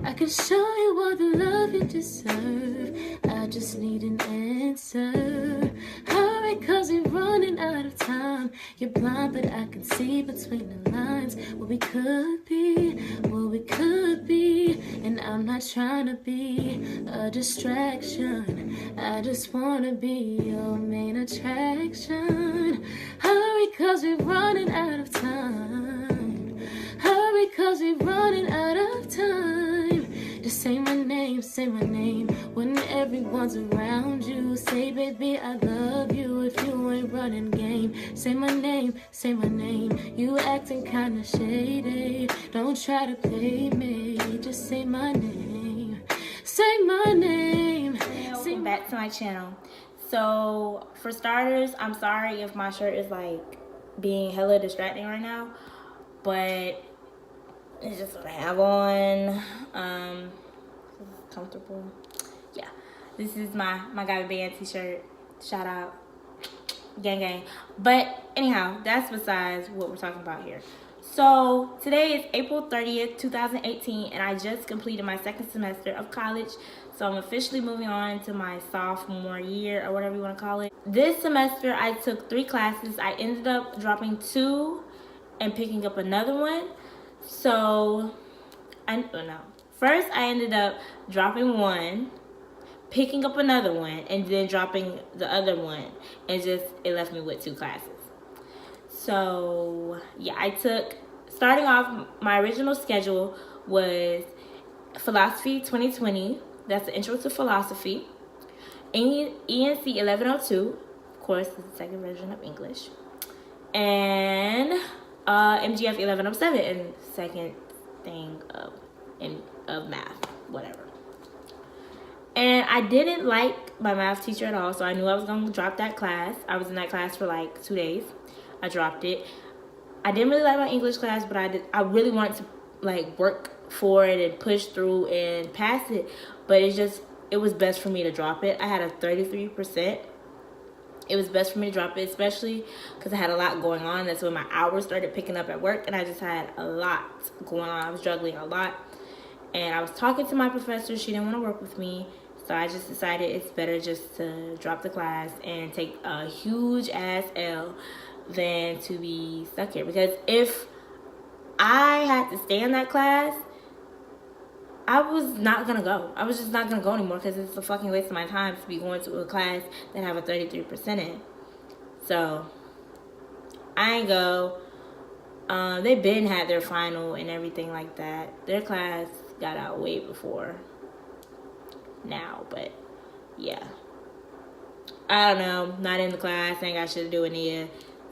I can show you all the love you deserve. I just need an answer. Hurry, cause we're running out of time. You're blind, but I can see between the lines what we could be, what we could be. And I'm not trying to be a distraction. I just wanna be your main attraction. Hurry, cause we're running out of time. Hurry, cause we're running out of time. Just say my name when everyone's around you. Say, baby, I love you if you ain't running game. Say my name, you acting kinda shady. Don't try to play me, just say my name. Say my name. Welcome back to my channel. So, for starters, I'm sorry if my shirt is like being hella distracting right now, but it's just what I have on. Comfortable. Yeah, this is my Gabby Band t-shirt. Shout out, gang gang. But anyhow, that's besides what we're talking about here. So today is April 30th, 2018, and I just completed my second semester of college. So I'm officially moving on to my sophomore year, or whatever you want to call it. This semester I took 3 classes. I ended up dropping 2 and picking up another one. So first I ended up dropping 1, picking up another one, and then dropping the other one, and it left me with 2 classes. So yeah, starting off, my original schedule was Philosophy 2020, that's the intro to philosophy, ENC 1102, of course, is the second version of English, and MGF 1107, and second thing of math, whatever. And I didn't like my math teacher at all, so I knew I was going to drop that class. I was in that class for like 2 days. I dropped it. I didn't really like my English class, but I really wanted to like work for it and push through and pass it. But it was best for me to drop it. I had a 33%. It was best for me to drop it, especially because I had a lot going on. That's when my hours started picking up at work, and I just had a lot going on. I was juggling a lot. And I was talking to my professor. She didn't want to work with me. So I just decided it's better just to drop the class and take a huge ass L than to be stuck here. Because if I had to stay in that class, I was not going to go. I was just not going to go anymore because it's a fucking waste of my time to be going to a class that I have a 33% in. So I ain't go. They been had their final and everything like that. Their class got out way before now, but yeah, I don't know, not in the class, ain't got shit to do in here,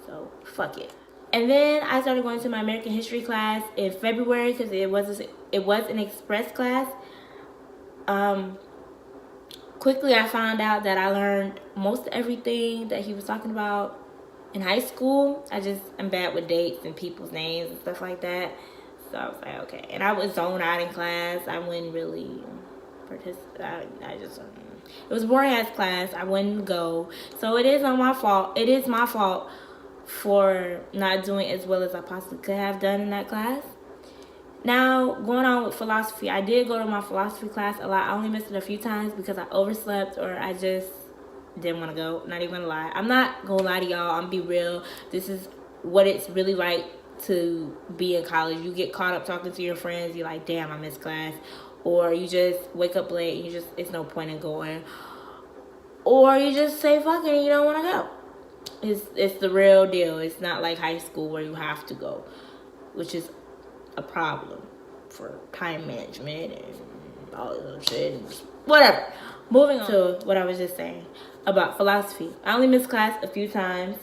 so fuck it. And then I started going to my American history class in February because it was an express class. Quickly I found out that I learned most everything that he was talking about in high school. I just am bad with dates and people's names and stuff like that, so I was like, okay. And I would zone out in class. I wouldn't really participate. It was a boring ass class. I wouldn't go. So it is my fault. It is my fault for not doing as well as I possibly could have done in that class. Now, going on with philosophy, I did go to my philosophy class a lot. I only missed it a few times because I overslept or I just didn't want to go. Not even gonna lie. I'm not gonna lie to y'all. I'm gonna be real. This is what it's really like to be in college. You get caught up talking to your friends. You're like, damn, I missed class. Or you just wake up late and it's no point in going. Or you just say fuck it and you don't want to go. It's the real deal. It's not like high school where you have to go, which is a problem for time management and all this other shit and whatever. Moving on to what I was just saying about philosophy. I only missed class a few times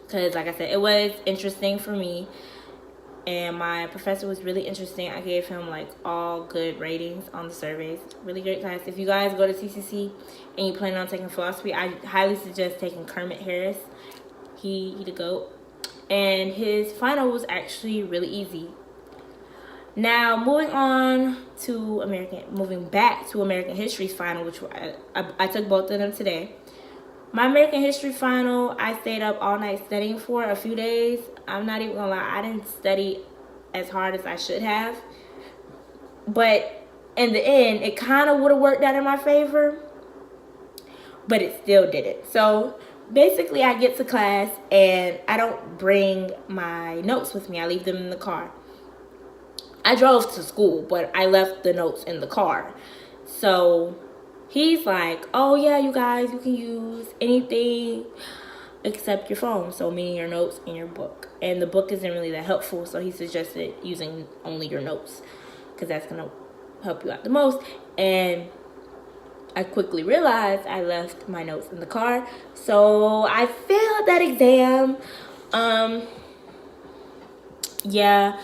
because, like I said, it was interesting for me. And my professor was really interesting. I gave him like all good ratings on the surveys. Really great class. If you guys go to TCC and you plan on taking philosophy, I highly suggest taking Kermit Harris. He the GOAT. And his final was actually really easy. Now, moving back to American History's final, which I took both of them today. My American History final, I stayed up all night studying for a few days. I'm not even gonna lie, I didn't study as hard as I should have. But in the end, it kind of would have worked out in my favor, but it still didn't. So basically, I get to class and I don't bring my notes with me. I leave them in the car. I drove to school, but I left the notes in the car. So he's like, oh yeah, you guys, you can use anything except your phone. So meaning your notes and your book. And the book isn't really that helpful, so he suggested using only your notes, because that's going to help you out the most. And I quickly realized I left my notes in the car. So I failed that exam. Yeah,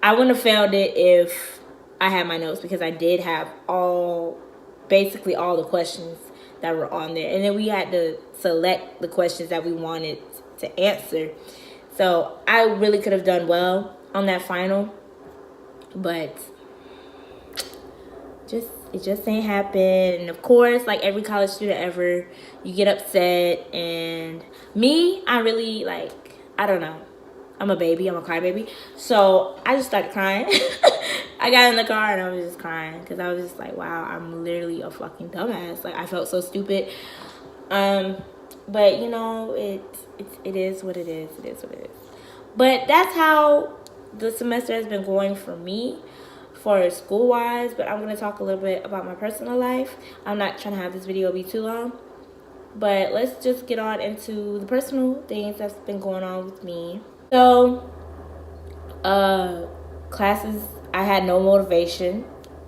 I wouldn't have failed it if I had my notes, because I did have basically all the questions that were on there. And then we had to select the questions that we wanted to answer. So I really could have done well on that final, but it just ain't happen. And of course, like every college student ever, you get upset. And me, I really, like, I don't know, I'm a baby, I'm a crybaby. So I just started crying. I got in the car and I was just crying, because I was just like, wow, I'm literally a fucking dumbass. Like, I felt so stupid. But you know, it is what it is. It is what it is. But that's how the semester has been going for me, for school wise. But I'm going to talk a little bit about my personal life. I'm not trying to have this video be too long, but let's just get on into the personal things that's been going on with me. So classes, I had no motivation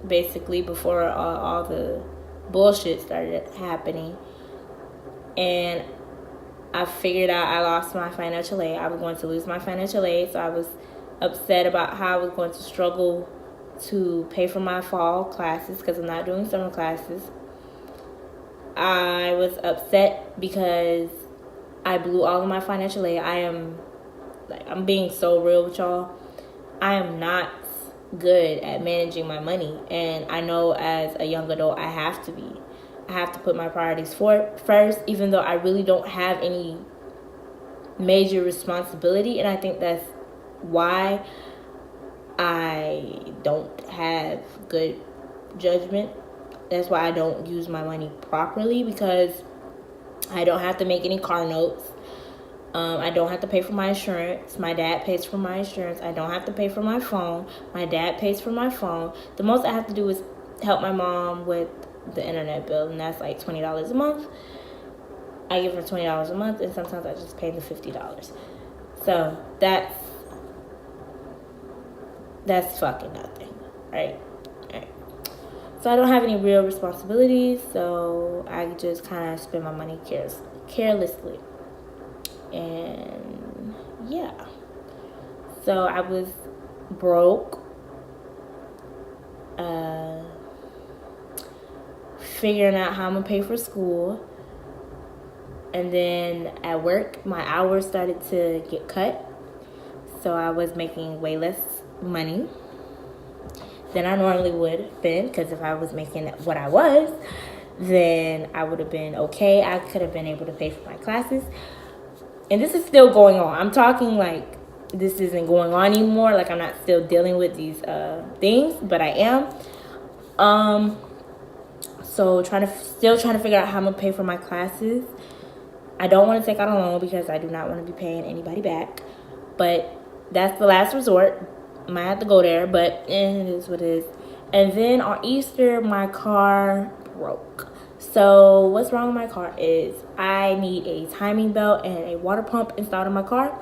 basically before all the bullshit started happening. And I figured out I lost my financial aid. I was going to lose my financial aid, so I was upset about how I was going to struggle to pay for my fall classes, because I'm not doing summer classes. I was upset because I blew all of my financial aid. I'm being so real with y'all. I am not good at managing my money, and I know as a young adult I have to be. I have to put my priorities first, even though I really don't have any major responsibility. And I think that's why I don't have good judgment. That's why I don't use my money properly, because I don't have to make any car notes. I don't have to pay for my insurance. My dad pays for my insurance. I don't have to pay for my phone. My dad pays for my phone. The most I have to do is help my mom with the internet bill, and that's like $20 a month. I give her $20 a month, and sometimes I just pay the $50. So that's fucking nothing, right? So I don't have any real responsibilities, so I just kind of spend my money carelessly. And yeah, so I was broke, figuring out how I'm gonna pay for school. And then at work, my hours started to get cut, so I was making way less money than I normally would have been, because if I was making what I was, then I would have been okay. I could have been able to pay for my classes. And this is still going on. I'm talking like this isn't going on anymore. Like, I'm not still dealing with these things, but I am. So still trying to figure out how I'm gonna pay for my classes. I don't want to take out a loan, because I do not want to be paying anybody back. But that's the last resort. Might have to go there, but it is what it is. And then on Easter, my car broke. So what's wrong with my car is I need a timing belt and a water pump installed in my car.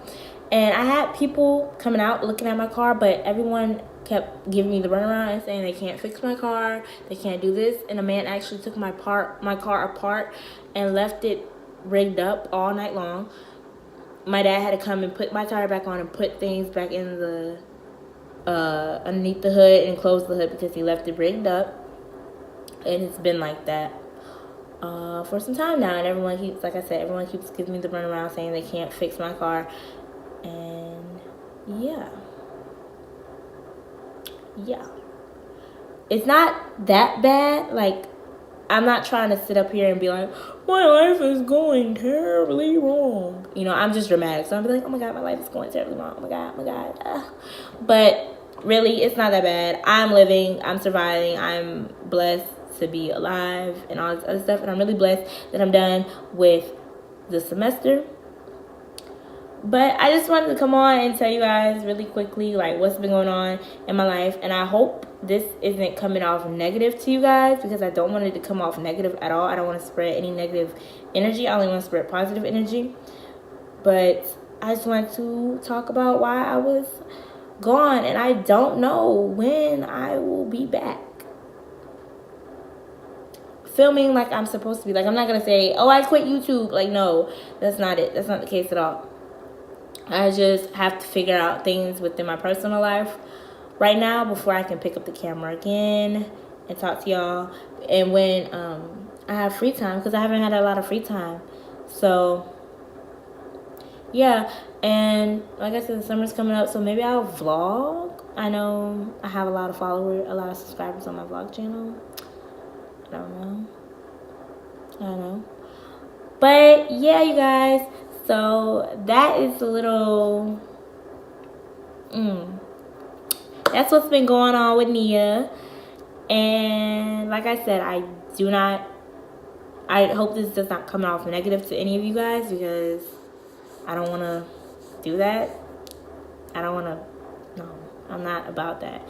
And I had people coming out looking at my car, but everyone kept giving me the runaround and saying they can't fix my car, they can't do this. And a man actually took my car apart and left it rigged up all night long. My dad had to come and put my tire back on and put things back in the underneath the hood and close the hood, because he left it rigged up. And it's been like that for some time now, and everyone keeps giving me the runaround saying they can't fix my car. And yeah, it's not that bad. Like, I'm not trying to sit up here and be like, my life is going terribly wrong. You know, I'm just dramatic. So I'm like, oh my God, my life is going terribly wrong. Oh my God. But really, it's not that bad. I'm living, I'm surviving, I'm blessed to be alive and all this other stuff. And I'm really blessed that I'm done with the semester. But I just wanted to come on and tell you guys really quickly, like, what's been going on in my life. And I hope this isn't coming off negative to you guys, because I don't want it to come off negative at all. I don't want to spread any negative energy. I only want to spread positive energy. But I just wanted to talk about why I was gone. And I don't know when I will be back filming like I'm supposed to be. Like, I'm not going to say, oh, I quit YouTube. Like, no, that's not it. That's not the case at all. I just have to figure out things within my personal life right now before I can pick up the camera again and talk to y'all. And when I have free time, because I haven't had a lot of free time. So, yeah. And like I said, the summer's coming up, so maybe I'll vlog. I know I have a lot of followers, a lot of subscribers on my vlog channel. I don't know. But, yeah, you guys. So that is a little, that's what's been going on with Nia. And like I said, I hope this does not come off negative to any of you guys, because I don't want to do that. No, I'm not about that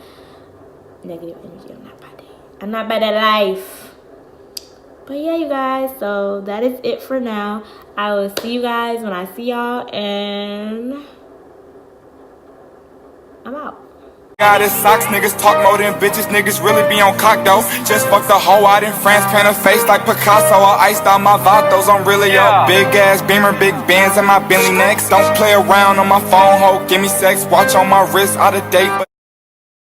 negative energy. I'm not about that. I'm not about that life. But yeah, you guys, so that is it for now. I will see you guys when I see y'all, and I'm out. Got his socks, niggas talk more than bitches, niggas really be on cock though. Just fucked the hoe out in France, paint her face like Picasso. I iced out my vatos, I'm really up. Big ass beamer, big bands in my Bentley next. Don't play around on my phone, ho, give me sex, watch on my wrist, out of date.